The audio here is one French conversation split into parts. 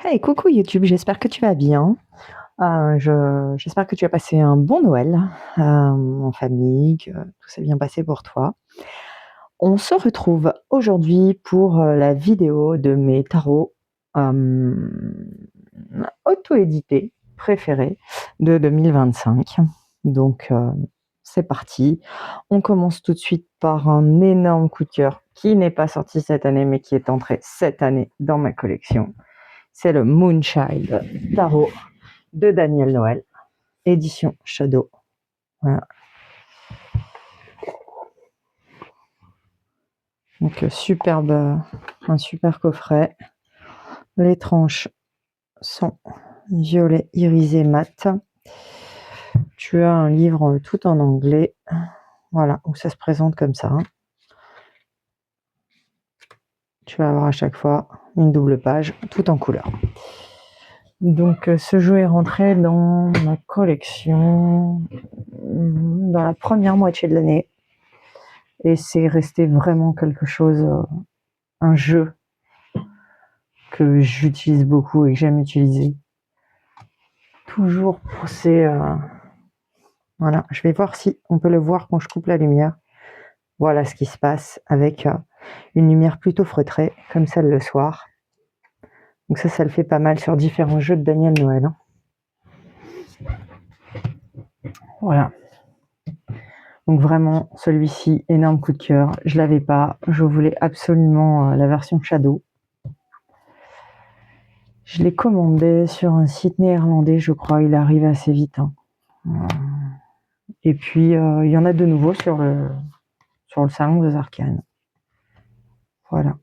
Hey, coucou YouTube, j'espère que tu vas bien. J'espère que tu as passé un bon Noël en famille, que tout s'est bien passé pour toi. On se retrouve aujourd'hui pour la vidéo de mes tarots auto-édités préférés de 2025. Donc, c'est parti. On commence tout de suite par un énorme coup de cœur qui n'est pas sorti cette année, mais qui est entré cette année dans ma collection. C'est le Moonchild Tarot de Daniel Noël, édition Shadow. Voilà. Donc un super coffret. Les tranches sont violet irisé mat. Tu as un livre tout en anglais, voilà, où ça se présente comme ça. Tu vas avoir à chaque fois une double page, tout en couleur. Donc ce jeu est rentré dans ma collection dans la première moitié de l'année. Et c'est resté vraiment quelque chose, un jeu que j'utilise beaucoup et que j'aime utiliser. Toujours pour ces... voilà, je vais voir si on peut le voir quand je coupe la lumière. Voilà ce qui se passe avec une lumière plutôt feutrée, comme celle le soir. Donc ça le fait pas mal sur différents jeux de Daniel Noël. Hein. Voilà. Donc vraiment, celui-ci, énorme coup de cœur. Je l'avais pas, je voulais absolument la version Shadow. Je l'ai commandé sur un site néerlandais, je crois. Il arrive assez vite. Hein. Et puis, il y en a de nouveau sur le salon des Arcanes. Voilà.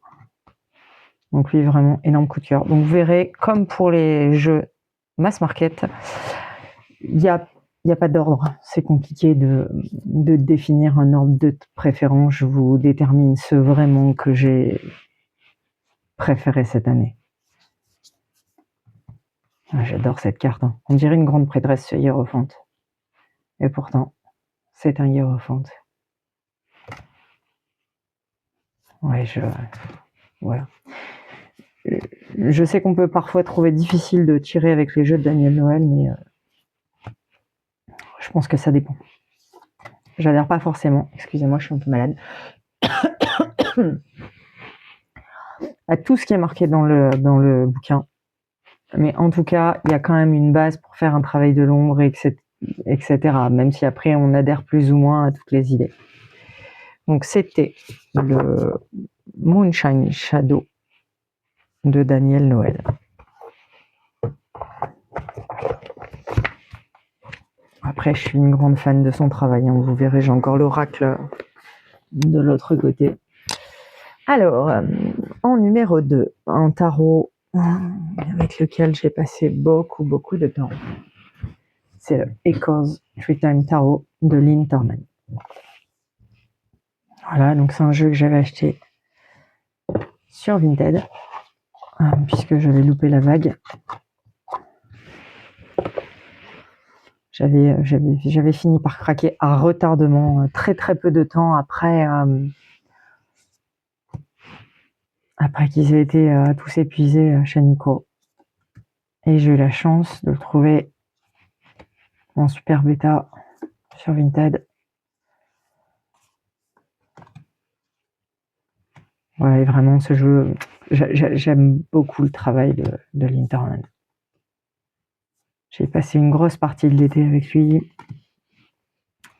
Donc lui, vraiment, énorme coup de cœur. Donc vous verrez, comme pour les jeux mass market, il n'y a pas d'ordre. C'est compliqué de définir un ordre de préférence. Je vous détermine ce vraiment que j'ai préféré cette année. Ah, j'adore cette carte. Hein. On dirait une grande prêtresse hiérophante. Et pourtant, c'est un hiérophante. Ouais, voilà. Je sais qu'on peut parfois trouver difficile de tirer avec les jeux de Daniel Noël, mais je pense que ça dépend. J'adhère pas forcément, excusez-moi, je suis un peu malade, à tout ce qui est marqué dans le bouquin. Mais en tout cas, il y a quand même une base pour faire un travail de l'ombre, etc. Même si après, on adhère plus ou moins à toutes les idées. Donc, c'était le Moonshine Shadow de Daniel Noël. Après, je suis une grande fan de son travail. Hein. Vous verrez, j'ai encore l'oracle de l'autre côté. Alors, en numéro 2, un tarot avec lequel j'ai passé beaucoup de temps. C'est le Echoes Three Time Tarot de Lynn Thorman. Voilà, donc c'est un jeu que j'avais acheté sur Vinted, puisque j'avais loupé la vague. J'avais fini par craquer à retardement très peu de temps après qu'ils aient été tous épuisés chez Nico. Et j'ai eu la chance de le trouver en super bêta sur Vinted. Ouais, vraiment, ce jeu, j'aime beaucoup le travail de Linterman. J'ai passé une grosse partie de l'été avec lui.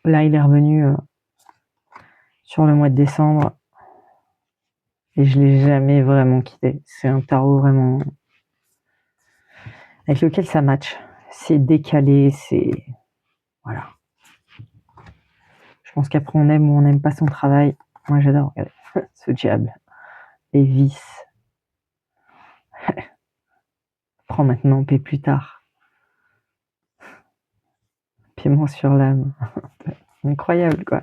Là, il est revenu sur le mois de décembre. Et je ne l'ai jamais vraiment quitté. C'est un tarot vraiment avec lequel ça match. C'est décalé, c'est... Voilà. Je pense qu'après, on aime ou on n'aime pas son travail. Moi, j'adore ce diable. Les vis. Prends maintenant, paie plus tard. Paiement sur l'âme. Incroyable, quoi.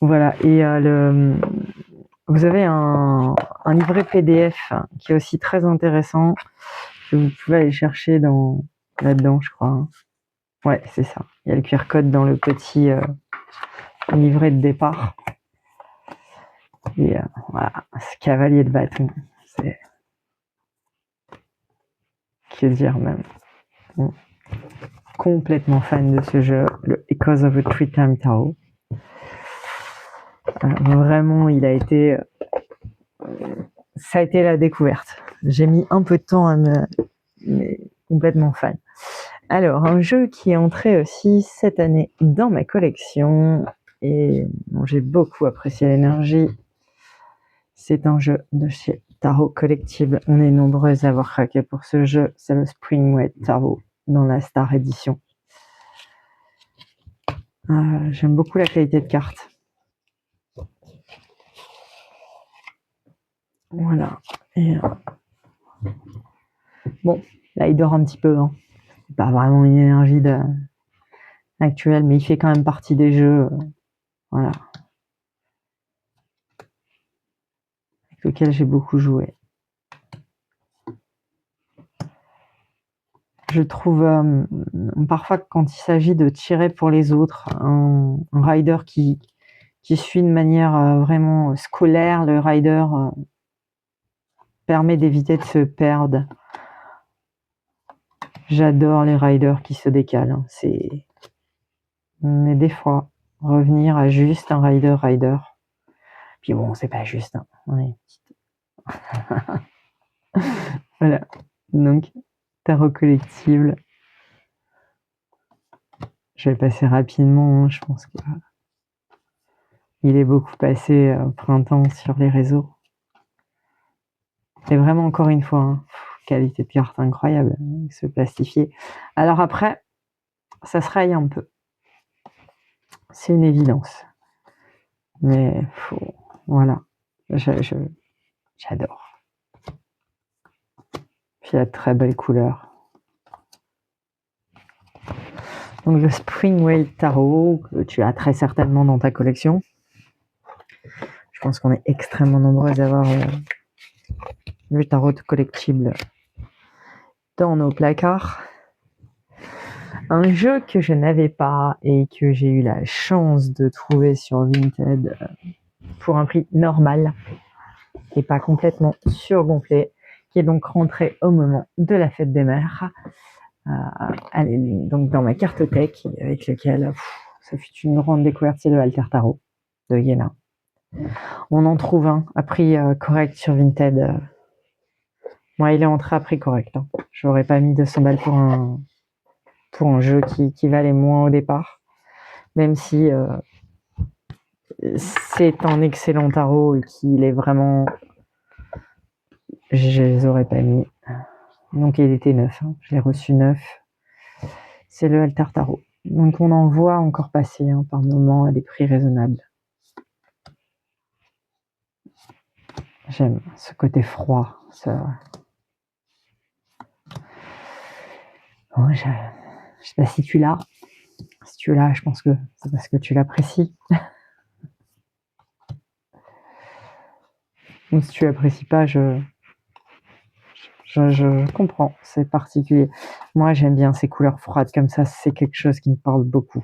Voilà. Et vous avez un livret PDF qui est aussi très intéressant, que vous pouvez aller chercher là-dedans, je crois. Hein. Ouais, c'est ça. Il y a le QR code dans le petit livret de départ. Et voilà, ce cavalier de bâton. que dire même. Bon. Complètement fan de ce jeu, le Echoes of a Three-Time Tarot. Vraiment, ça a été la découverte. J'ai mis un peu de temps à mais complètement fan. Alors, un jeu qui est entré aussi cette année dans ma collection et dont j'ai beaucoup apprécié l'énergie. C'est un jeu de chez Tarot Collectible. On est nombreux à avoir craqué pour ce jeu. C'est le Springway Tarot dans la Star Edition. J'aime beaucoup la qualité de cartes. Voilà. Et bon, là il dort un petit peu. Hein. C'est pas vraiment une énergie actuelle, mais il fait quand même partie des jeux. Voilà. Avec lesquels j'ai beaucoup joué. Je trouve parfois quand il s'agit de tirer pour les autres, un rider qui suit de manière vraiment scolaire, le rider permet d'éviter de se perdre. J'adore les riders qui se décalent. Hein. Mais des fois, revenir à juste un rider. Puis bon, c'est pas juste. Hein. Ouais. Voilà. Donc, Tarot Collectible. Je vais passer rapidement. Hein. Je pense qu'il est beaucoup passé au printemps sur les réseaux. Et vraiment, encore une fois, hein, qualité de carte incroyable, se plastifier. Alors après, ça se raye un peu. C'est une évidence. Mais voilà, j'adore. Puis la très belle couleur. Donc le Springway Tarot, que tu as très certainement dans ta collection. Je pense qu'on est extrêmement nombreux à avoir le tarot collectible dans nos placards. Un jeu que je n'avais pas et que j'ai eu la chance de trouver sur Vinted pour un prix normal et pas complètement surgonflé, qui est donc rentré au moment de la fête des mères. Donc dans ma cartothèque, avec lequel ça fut une grande découverte, c'est le Alter Tarot de Yéna. On en trouve un à prix correct sur Vinted. Moi, il est entré à prix correct. Hein. J'aurais pas mis 200 balles pour un jeu qui valait moins au départ, même si c'est un excellent tarot et qu'il est vraiment... Je les aurais pas mis. Donc il était neuf. Hein. Je l'ai reçu neuf. C'est le Alter Tarot. Donc on en voit encore passer hein, par moment à des prix raisonnables. J'aime ce côté froid. Bon, je sais pas si tu l'as. Si tu l'as, je pense que c'est parce que tu l'apprécies. Ou si tu l'apprécies pas, je comprends. C'est particulier. Moi, j'aime bien ces couleurs froides comme ça. C'est quelque chose qui me parle beaucoup.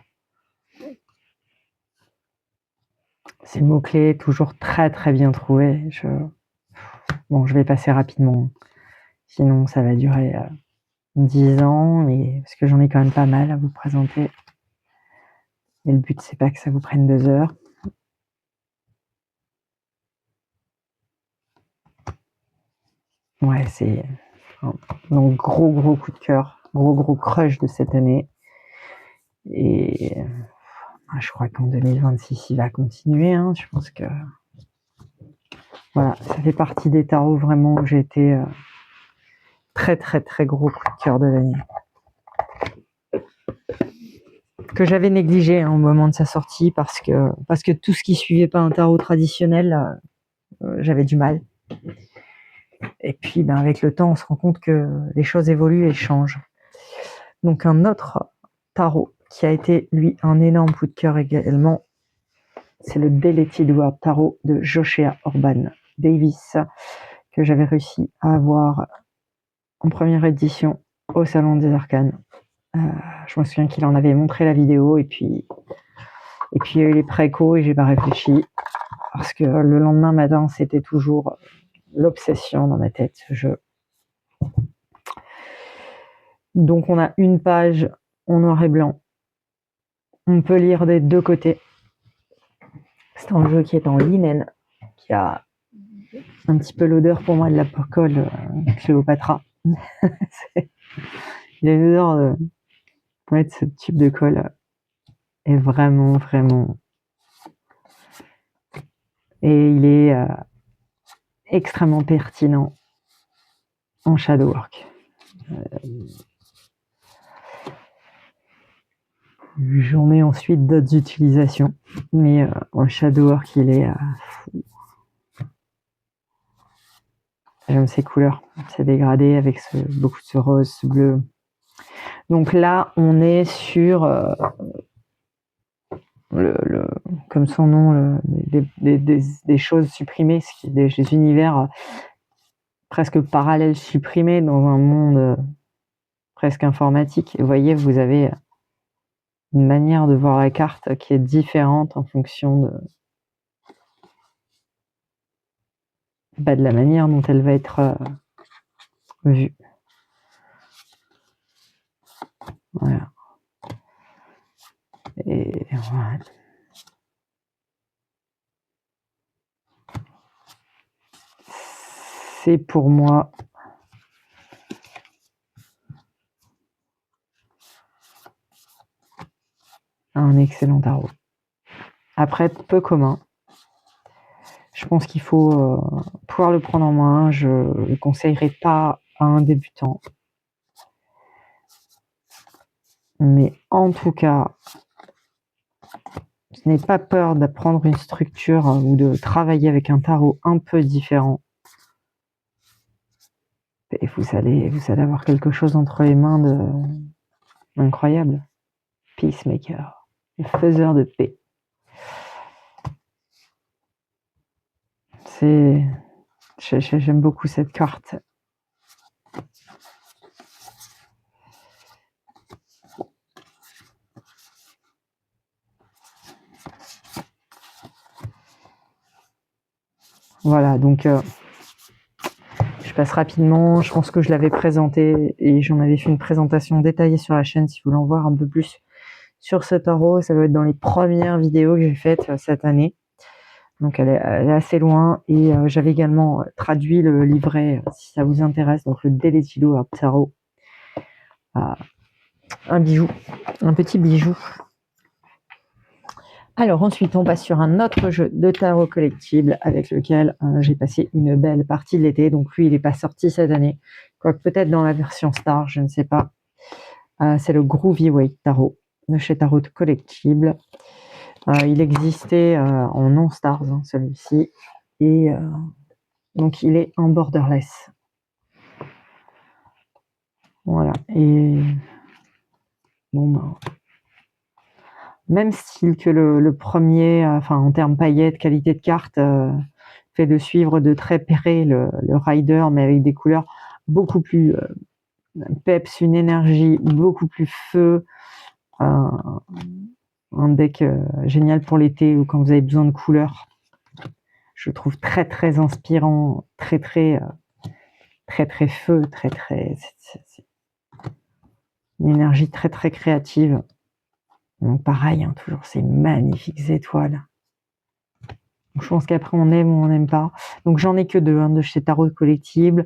Ces mots-clés, toujours très très bien trouvés. Bon, je vais passer rapidement. Sinon, ça va durer 10 ans, parce que j'en ai quand même pas mal à vous présenter. Et le but, c'est pas que ça vous prenne 2 heures. Ouais, c'est un gros coup de cœur, gros crush de cette année. Et je crois qu'en 2026, il va continuer. Hein. Je pense que voilà, ça fait partie des tarots vraiment où j'ai été très gros coup de cœur de l'année. Que j'avais négligé hein, au moment de sa sortie parce que tout ce qui suivait pas un tarot traditionnel, j'avais du mal. Et puis avec le temps, on se rend compte que les choses évoluent et changent. Donc un autre tarot qui a été, lui, un énorme coup de cœur également, c'est le Deleted World Tarot de Joshua Orban Davis, que j'avais réussi à avoir en première édition au Salon des Arcanes. Je me souviens qu'il en avait montré la vidéo et puis il y a eu les précos et j'ai pas réfléchi parce que le lendemain matin c'était toujours l'obsession dans ma tête ce jeu. Donc on a une page en noir et blanc. On peut lire des deux côtés. C'est un jeu qui est en linen, qui a un petit peu l'odeur pour moi de la colle Cléopâtra. L'odeur de ce type de colle est vraiment, vraiment... Et il est extrêmement pertinent en shadow work. J'en ai ensuite d'autres utilisations, mais en shadow work, il est fou. J'aime ces couleurs, ces dégradés avec beaucoup de ce rose, ce bleu. Donc là, on est sur comme son nom, des choses supprimées, des univers presque parallèles supprimés dans un monde presque informatique. Et vous voyez, vous avez une manière de voir la carte qui est différente en fonction de la manière dont elle va être vue. Voilà. Et voilà. C'est pour moi un excellent tarot. Après, peu commun. Je pense qu'il faut pouvoir le prendre en main. Je ne le conseillerais pas à un débutant. Mais en tout cas, je n'ai pas peur d'apprendre une structure ou de travailler avec un tarot un peu différent. Et vous allez avoir quelque chose entre les mains d'incroyable. Peacemaker, le faiseur de paix. J'aime beaucoup cette carte. Voilà, donc je passe rapidement. Je pense que je l'avais présenté et j'en avais fait une présentation détaillée sur la chaîne si vous voulez en voir un peu plus sur ce tarot. Ça doit être dans les premières vidéos que j'ai faites cette année. Donc elle est assez loin et j'avais également traduit le livret si ça vous intéresse, donc le Deletilo Art Tarot. Un bijou, un petit bijou. Alors ensuite, on passe sur un autre jeu de tarot collectible avec lequel j'ai passé une belle partie de l'été. Donc lui, il n'est pas sorti cette année, quoique peut-être dans la version Star, je ne sais pas. C'est le Groovy Weight Tarot de chez Tarot Collectible. Il existait en non-stars, hein, celui-ci. Et donc, il est en borderless. Voilà. Et bon, ben, même style que le premier, en termes paillettes, qualité de carte, fait de suivre de très près le rider, mais avec des couleurs beaucoup plus peps, une énergie beaucoup plus feu. Un deck génial pour l'été ou quand vous avez besoin de couleurs. Je trouve très très inspirant, très très feu, c'est une énergie très très créative. Donc pareil, hein, toujours ces magnifiques étoiles. Donc, je pense qu'après on aime ou on n'aime pas. Donc j'en ai que deux de chez Tarot Collectible.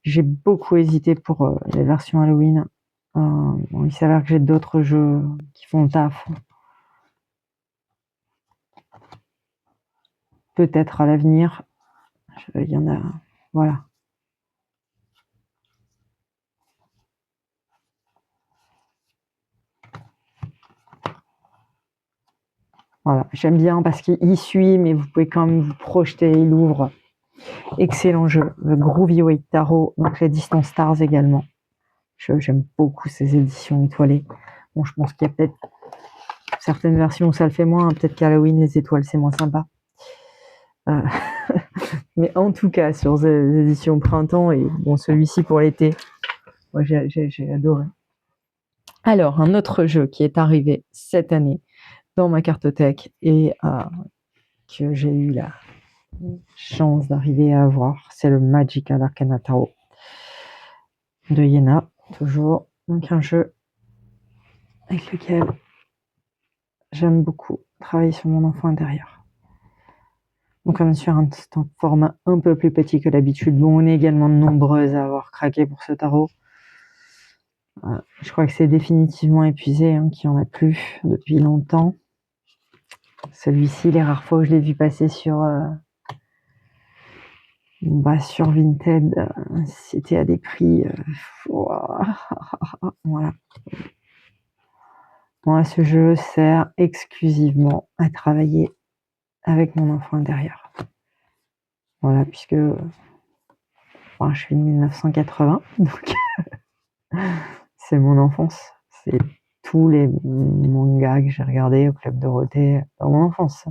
J'ai beaucoup hésité pour les versions Halloween. Bon, il s'avère que j'ai d'autres jeux qui font le taf. Peut-être à l'avenir. Il y en a. Voilà. Voilà, j'aime bien parce qu'il suit, mais vous pouvez quand même vous projeter, il ouvre. Excellent jeu, le Groovy Weight Tarot, donc les Distance Stars également. J'aime beaucoup ces éditions étoilées. Bon, je pense qu'il y a peut-être certaines versions où ça le fait moins, hein. Peut-être qu'Halloween, les étoiles, c'est moins sympa. Mais en tout cas, sur ces éditions printemps, et bon, celui-ci pour l'été, moi j'ai adoré. Alors, un autre jeu qui est arrivé cette année dans ma cartothèque et que j'ai eu la chance d'arriver à avoir, c'est le Magical Arcana Tarot de Yéna, toujours. Donc un jeu avec lequel j'aime beaucoup travailler sur mon enfant intérieur. Donc on est sur un format un peu plus petit que d'habitude. Bon, on est également nombreuses à avoir craqué pour ce tarot. Je crois que c'est définitivement épuisé, qu'il n'y en a plus depuis longtemps. Celui-ci, les rares fois où je l'ai vu passer sur Vinted, c'était à des prix... voilà. Moi, ce jeu sert exclusivement à travailler avec mon enfant intérieur. Voilà, puisque je suis de 1980, donc c'est mon enfance. C'est tous les mangas que j'ai regardés au Club Dorothée dans mon enfance.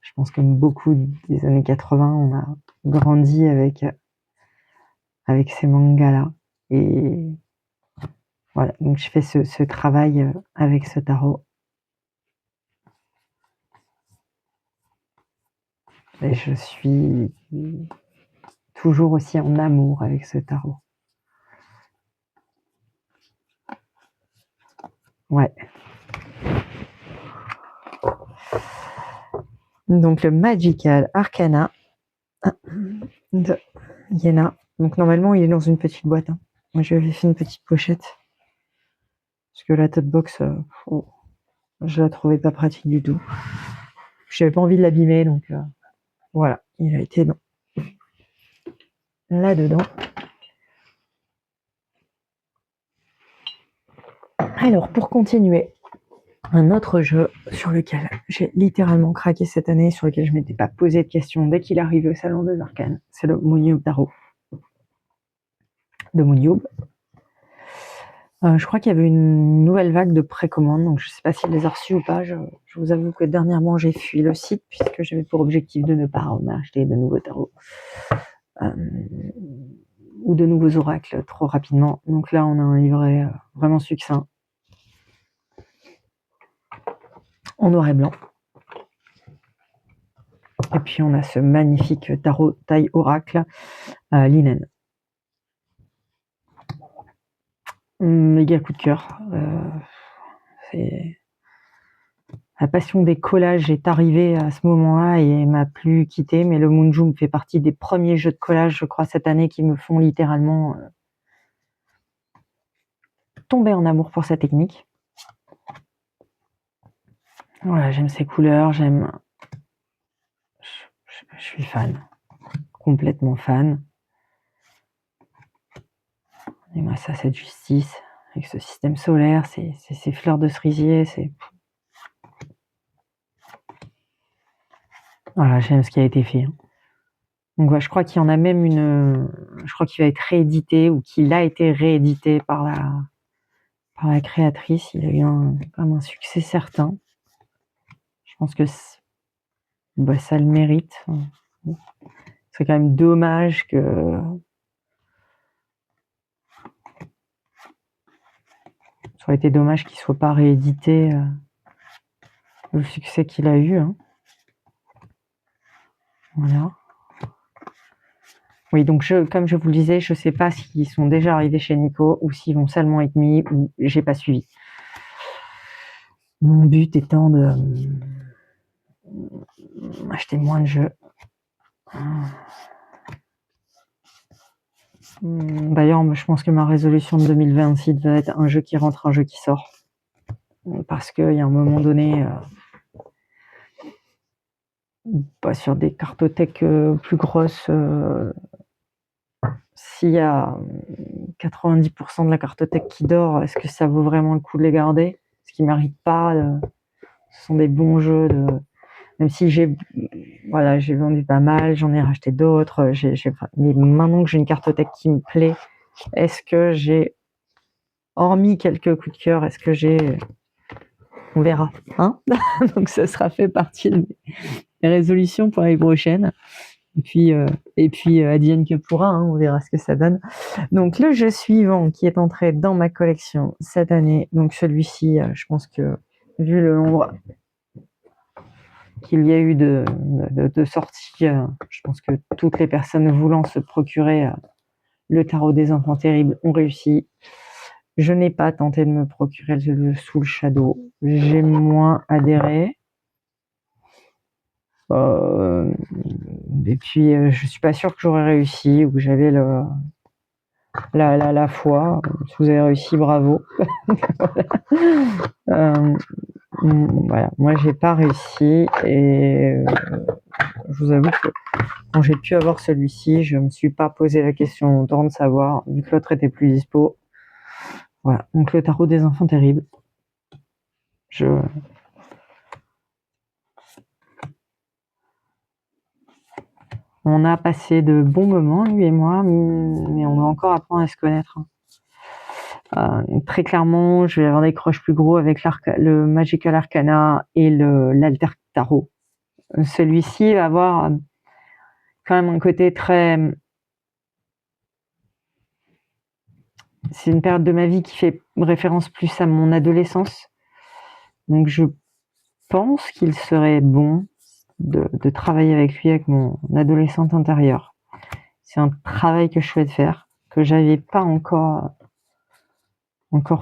Je pense que beaucoup des années 80, on a grandi avec ces mangas-là. Et voilà, donc je fais ce travail avec ce tarot. Et je suis toujours aussi en amour avec ce tarot. Ouais. Donc le Magical Arcana de Iéna. Donc normalement il est dans une petite boîte. Moi j'avais fait une petite pochette. Parce que la tote box, je la trouvais pas pratique du tout. J'avais pas envie de l'abîmer, donc voilà, il a été là-dedans. Alors pour continuer, un autre jeu sur lequel j'ai littéralement craqué cette année, sur lequel je m'étais pas posé de questions dès qu'il arrivait au Salon des Arcanes, c'est le Moon-Youb Tarot de Moon-Youb. Je crois qu'il y avait une nouvelle vague de précommande, donc je ne sais pas s'il les a reçus ou pas. Je vous avoue que dernièrement j'ai fui le site puisque j'avais pour objectif de ne pas acheter de nouveaux tarots ou de nouveaux oracles trop rapidement. Donc là on a un livret vraiment succinct en noir et blanc. Et puis on a ce magnifique tarot taille oracle linen. Méga coup de cœur. C'est la passion des collages est arrivée à ce moment-là et m'a plus quitté. Mais le Moonjoom fait partie des premiers jeux de collage, je crois, cette année qui me font littéralement tomber en amour pour sa technique. Voilà, j'aime ses couleurs, je suis fan, complètement fan. Et moi, ça, cette justice, avec ce système solaire, ces fleurs de cerisier, voilà, j'aime ce qui a été fait. Donc voilà, je crois qu'il y en a même je crois qu'il va être réédité ou qu'il a été réédité par la créatrice. Il a eu quand même un succès certain. Je pense que ça le mérite. C'est quand même dommage que ça aurait été dommage qu'il soit pas réédité le succès qu'il a eu. Voilà. Oui, donc comme je vous le disais, je ne sais pas s'ils sont déjà arrivés chez Nico ou s'ils vont seulement être mis ou j'ai pas suivi. Mon but étant de acheter moins de jeux. D'ailleurs, je pense que ma résolution de 2026 va être un jeu qui rentre, un jeu qui sort. Parce qu'il y a un moment donné, sur des cartothèques plus grosses, s'il y a 90% de la cartothèque qui dort, est-ce que ça vaut vraiment le coup de les garder? Est-ce qu'ils ne méritent pas ce sont des bons jeux même si j'ai vendu pas mal, j'en ai racheté d'autres, mais maintenant que j'ai une cartothèque qui me plaît, est-ce que j'ai, hormis quelques coups de cœur, on verra, donc ça sera fait partie de mes résolutions pour l'année prochaine. Et puis advienne que pourra, on verra ce que ça donne. Donc le jeu suivant qui est entré dans ma collection cette année, donc celui-ci, je pense que vu le nombre qu'il y a eu de sorties, je pense que toutes les personnes voulant se procurer le tarot des enfants terribles ont réussi. Je n'ai pas tenté de me procurer le Soul Shadow. J'ai moins adhéré. Et puis, je suis pas sûre que j'aurais réussi ou que j'avais la foi. Si vous avez réussi, bravo. Voilà, moi j'ai pas réussi et je vous avoue que quand j'ai pu avoir celui-ci, je me suis pas posé la question longtemps de savoir, vu que l'autre était plus dispo. Voilà, donc le tarot des enfants terribles. On a passé de bons moments, lui et moi, mais on va encore apprendre à se connaître. Très clairement, je vais avoir des croches plus gros avec le Magical Arcana et l'Alter Tarot. Celui-ci va avoir quand même un côté très... C'est une période de ma vie qui fait référence plus à mon adolescence. Donc je pense qu'il serait bon de travailler avec lui, avec mon adolescente intérieure. C'est un travail que je souhaite faire, que j'avais pas encore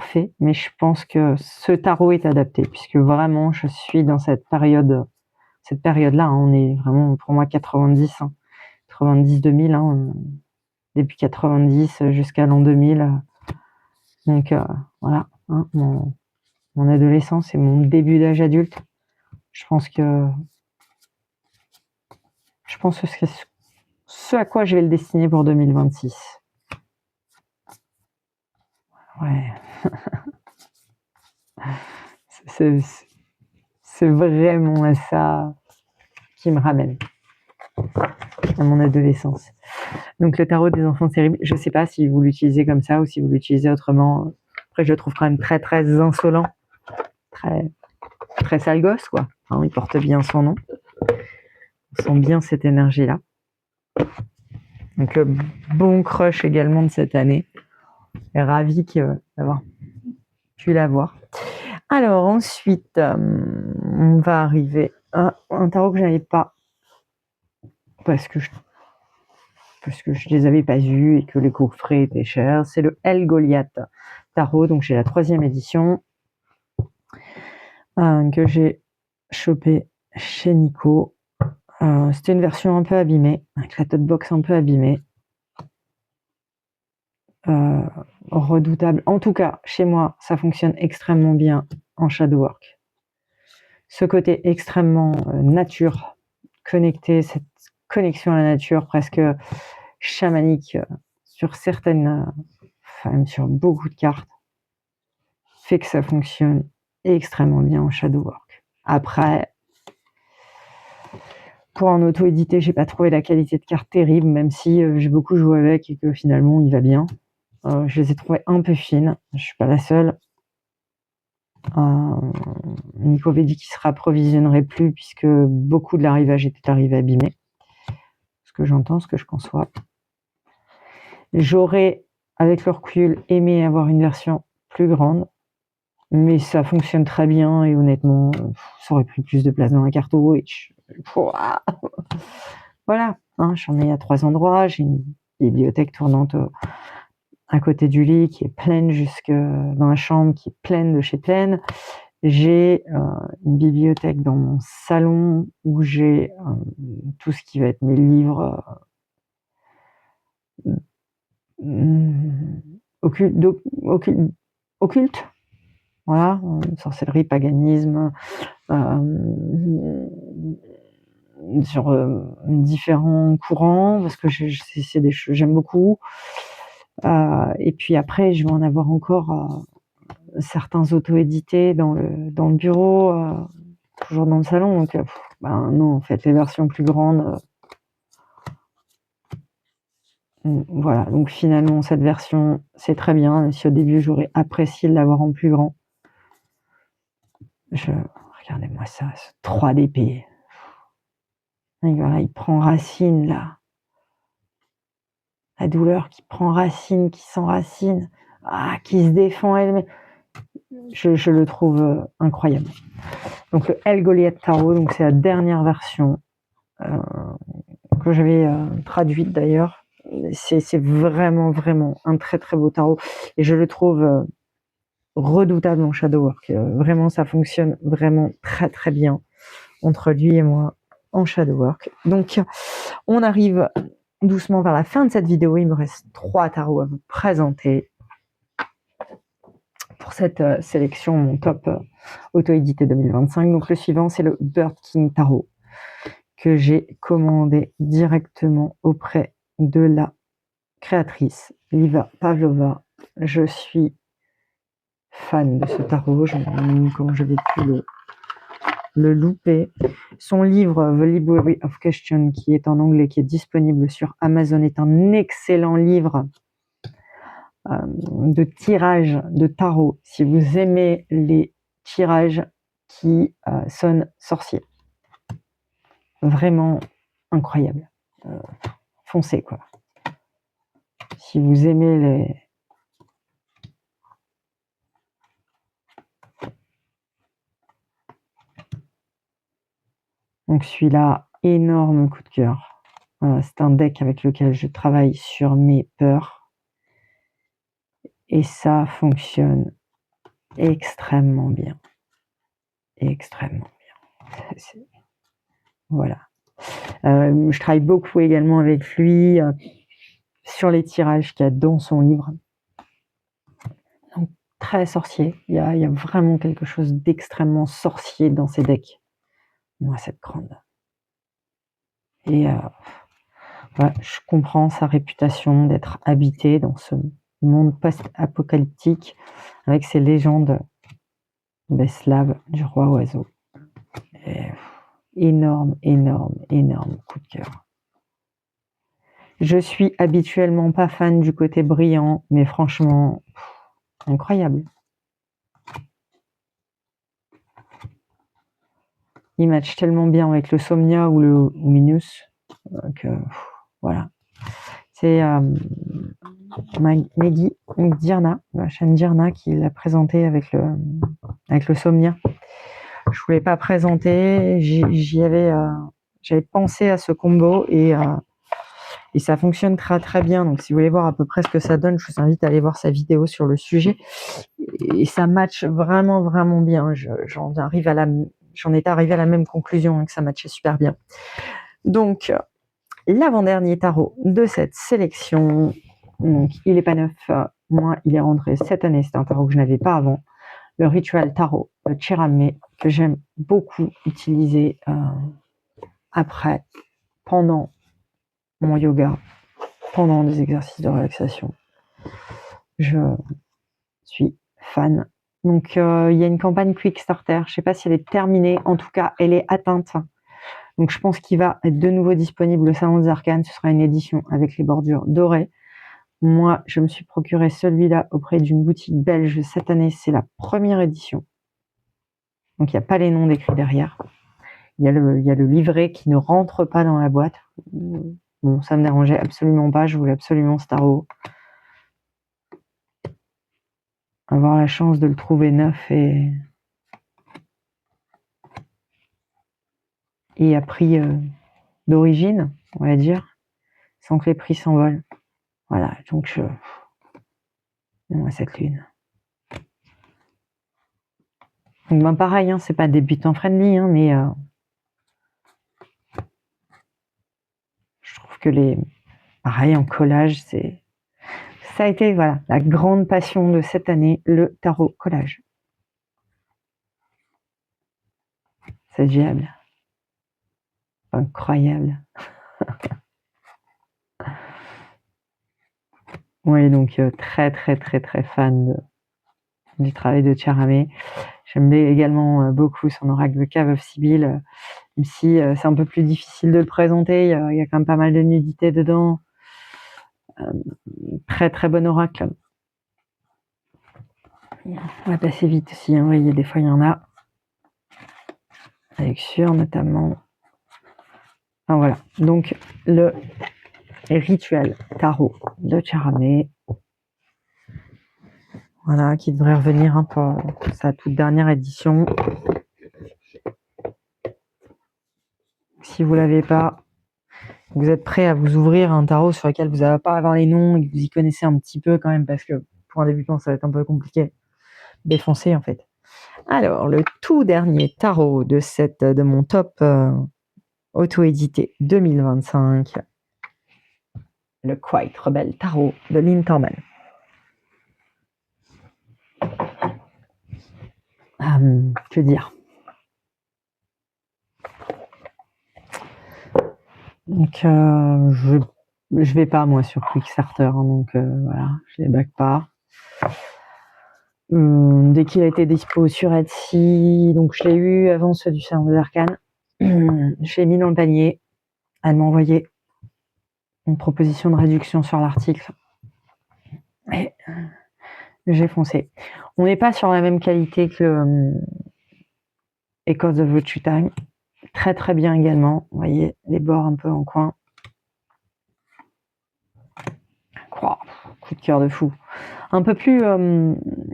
fait, mais je pense que ce tarot est adapté, puisque vraiment je suis dans cette période-là, hein, on est vraiment pour moi 90, 90-2000, depuis 90 jusqu'à l'an 2000. Donc voilà, mon adolescence et mon début d'âge adulte. Je pense que c'est ce à quoi je vais le destiner pour 2026. Ouais. C'est vraiment à ça qui me ramène à mon adolescence. Donc le tarot des enfants terribles, je sais pas si vous l'utilisez comme ça ou si vous l'utilisez autrement. Après, je le trouve quand même très très insolent, très très sale gosse, quoi. Enfin, il porte bien son nom. On sent bien cette énergie-là. Donc le bon crush également de cette année. Ravi d'avoir pu l'avoir. Alors ensuite, on va arriver à un tarot que je n'avais pas parce que je les avais pas vus et que les coffrets étaient chers. C'est le El Goliath Tarot, donc j'ai la 3e édition que j'ai chopé chez Nico. C'était une version un peu abîmée, avec la tote box un peu abîmée. Redoutable. En tout cas, chez moi, ça fonctionne extrêmement bien en shadow work. Ce côté extrêmement nature, connecté, cette connexion à la nature presque chamanique sur certaines, enfin sur beaucoup de cartes, fait que ça fonctionne extrêmement bien en shadow work. Après, pour en auto-éditer, j'ai pas trouvé la qualité de carte terrible, même si j'ai beaucoup joué avec et que finalement il va bien. Je les ai trouvées un peu fines, je suis pas la seule. Nico avait dit qu'il se rapprovisionnerait plus puisque beaucoup de l'arrivage était arrivé abîmé. Ce que j'entends, ce que je conçois. J'aurais, avec le recul, aimé avoir une version plus grande, mais ça fonctionne très bien et honnêtement, ça aurait pris plus de place dans la carto. Et voilà, j'en ai à 3 endroits. J'ai une bibliothèque tournante à côté du lit qui est pleine jusque dans la chambre, qui est pleine de chez pleine. J'ai une bibliothèque dans mon salon où j'ai tout ce qui va être mes livres occultes, voilà, sorcellerie, paganisme, sur différents courants, parce que c'est des choses j'aime beaucoup. Et puis après, je vais en avoir encore certains auto-édités dans le bureau, toujours dans le salon. Donc, non, en fait, les versions plus grandes. Voilà, donc finalement, cette version, c'est très bien. Même si au début, j'aurais apprécié de l'avoir en plus grand. Regardez-moi ça, ce 3 d'épée. Et voilà, il prend racine, là. La douleur qui prend racine, qui s'enracine, qui se défend elle-même. Je le trouve incroyable. Donc le El Goliath Tarot, donc c'est la dernière version que j'avais traduite d'ailleurs. C'est vraiment vraiment un très très beau tarot et je le trouve redoutable en shadow work. Vraiment, ça fonctionne vraiment très très bien entre lui et moi en shadow work. Donc, on arrive doucement vers la fin de cette vidéo. Il me reste 3 tarots à vous présenter pour cette sélection, mon top auto-édité 2025. Donc, le suivant, c'est le Bird King Tarot que j'ai commandé directement auprès de la créatrice Liva Pavlova. Je suis fan de ce tarot, comment je vais plus le louper. Son livre The Library of Question, qui est en anglais, qui est disponible sur Amazon, est un excellent livre de tirage de tarot si vous aimez les tirages qui sonnent sorciers. Vraiment incroyable. Foncez, quoi. Si vous aimez les... Donc celui-là, énorme coup de cœur. C'est un deck avec lequel je travaille sur mes peurs. Et ça fonctionne extrêmement bien. Extrêmement bien. Voilà. Je travaille beaucoup également avec lui sur les tirages qu'il y a dans son livre. Donc, très sorcier. Il y a vraiment quelque chose d'extrêmement sorcier dans ces decks. Moi, cette grande. Et voilà, je comprends sa réputation d'être habité dans ce monde post-apocalyptique avec ses légendes slaves du roi oiseau. Et, énorme coup de cœur. Je suis habituellement pas fan du côté brillant, mais franchement, incroyable. Il match tellement bien avec le Somnia ou le Minus que voilà. C'est Maggie Dirna, la chaîne Dirna, qui l'a présenté avec le Somnia. Je voulais pas présenter, j'avais pensé à ce combo et ça fonctionne très très bien. Donc si vous voulez voir à peu près ce que ça donne, je vous invite à aller voir sa vidéo sur le sujet. Et ça match vraiment bien. J'en étais arrivé à la même conclusion, que ça matchait super bien. Donc l'avant-dernier tarot de cette sélection, donc il n'est pas neuf, moi il est rentré cette année, c'est un tarot que je n'avais pas avant, le Ritual Tarot de Chirame, que j'aime beaucoup utiliser après, pendant mon yoga, pendant des exercices de relaxation. Je suis fan. Donc il y a une campagne Quickstarter, je ne sais pas si elle est terminée, en tout cas elle est atteinte. Donc je pense qu'il va être de nouveau disponible au Salon des Arcanes, ce sera une édition avec les bordures dorées. Moi, je me suis procuré celui-là auprès d'une boutique belge cette année, c'est la première édition. Donc il n'y a pas les noms décrits derrière. Il y a le livret qui ne rentre pas dans la boîte. Bon, ça me dérangeait absolument pas, je voulais absolument ce tarot. Avoir la chance de le trouver neuf et à prix d'origine, on va dire, sans que les prix s'envolent. Voilà, donc cette lune. Donc ben pareil, c'est pas débutant friendly, mais je trouve que pareil en collage, ça a été voilà la grande passion de cette année, le tarot collage. C'est génial. Incroyable. Oui, donc très fan du travail de Chirame. J'aime également beaucoup son oracle de Cave of Sibyl, même si c'est un peu plus difficile de le présenter, il y a quand même pas mal de nudité dedans. Très bon oracle. On va passer vite aussi, vous voyez, des fois il y en a. Avec Sur notamment. Enfin, voilà, donc le Rituel Tarot de Chirame. Voilà, qui devrait revenir pour sa toute dernière édition. Si vous ne l'avez pas, vous êtes prêt à vous ouvrir un tarot sur lequel vous n'allez pas avoir les noms et que vous y connaissez un petit peu quand même, parce que pour un débutant, ça va être un peu compliqué. défoncé en fait. Alors, le tout dernier tarot de mon top auto-édité 2025, le Quiet Rebel Tarot de Lynn Torman. Que dire? Donc, je vais pas moi sur Quickstarter, hein, donc voilà, je les back pas. Dès qu'il a été dispo sur Etsy, donc je l'ai eu avant ceux du Salon des Arcanes. Je l'ai mis dans le panier. Elle m'a envoyé une proposition de réduction sur l'article. Et j'ai foncé. On n'est pas sur la même qualité que Echoes of Virtue Time. Très très bien également. Vous voyez les bords un peu en coin. Coup de cœur de fou. Un peu plus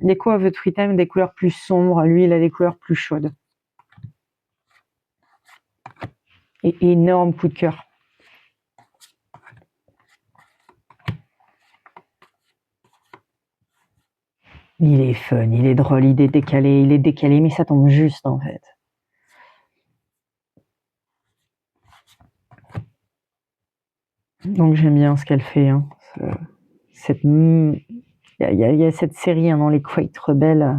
l'Echo of Virtue Time, des couleurs plus sombres. Lui, il a des couleurs plus chaudes. Et énorme coup de cœur. Il est fun, il est drôle, il est décalé, mais ça tombe juste en fait. Donc j'aime bien ce qu'elle fait. Hein. Il y a cette série hein, dans les Quiet Rebels.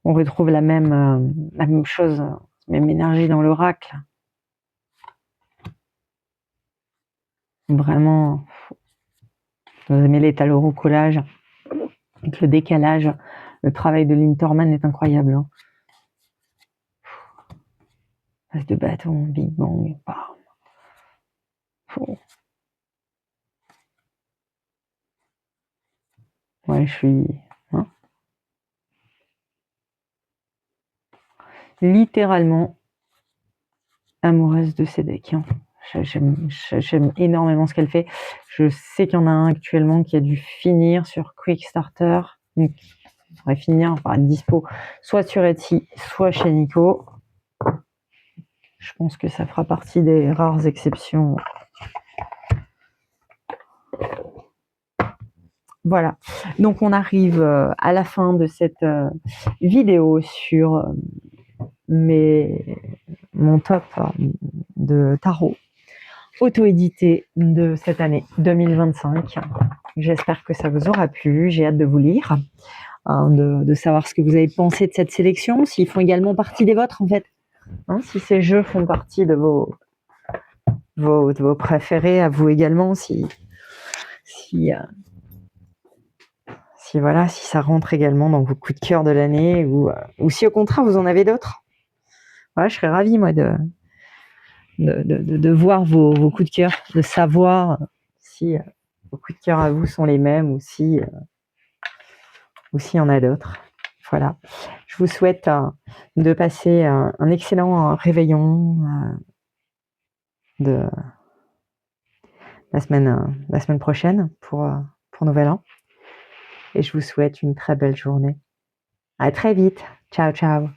On retrouve la même chose, même énergie dans l'oracle. Vraiment, vous aimez les talons au collage, avec le décalage. Le travail de Lynn Torman est incroyable. Hein. Face de bâton, Big Bang, bam. Ouais, je suis hein, littéralement amoureuse de ces decks. Hein. J'aime énormément ce qu'elle fait. Je sais qu'il y en a un actuellement qui a dû finir sur Quickstarter. Donc, il faudrait finir par être dispo soit sur Etsy, soit chez Nico. Je pense que ça fera partie des rares exceptions. Voilà. Donc, on arrive à la fin de cette vidéo sur mon top de tarot auto-édité de cette année 2025. J'espère que ça vous aura plu. J'ai hâte de vous lire, hein, de savoir ce que vous avez pensé de cette sélection, s'ils font également partie des vôtres en fait. Hein, si ces jeux font partie de vos préférés à vous également, si voilà, si ça rentre également dans vos coups de cœur de l'année ou si au contraire vous en avez d'autres. Voilà, je serais ravie moi de voir vos coups de cœur, de savoir si vos coups de cœur à vous sont les mêmes ou si y en a d'autres. Voilà. Je vous souhaite de passer un excellent réveillon de la semaine prochaine pour Nouvel An. Et je vous souhaite une très belle journée. À très vite. Ciao, ciao.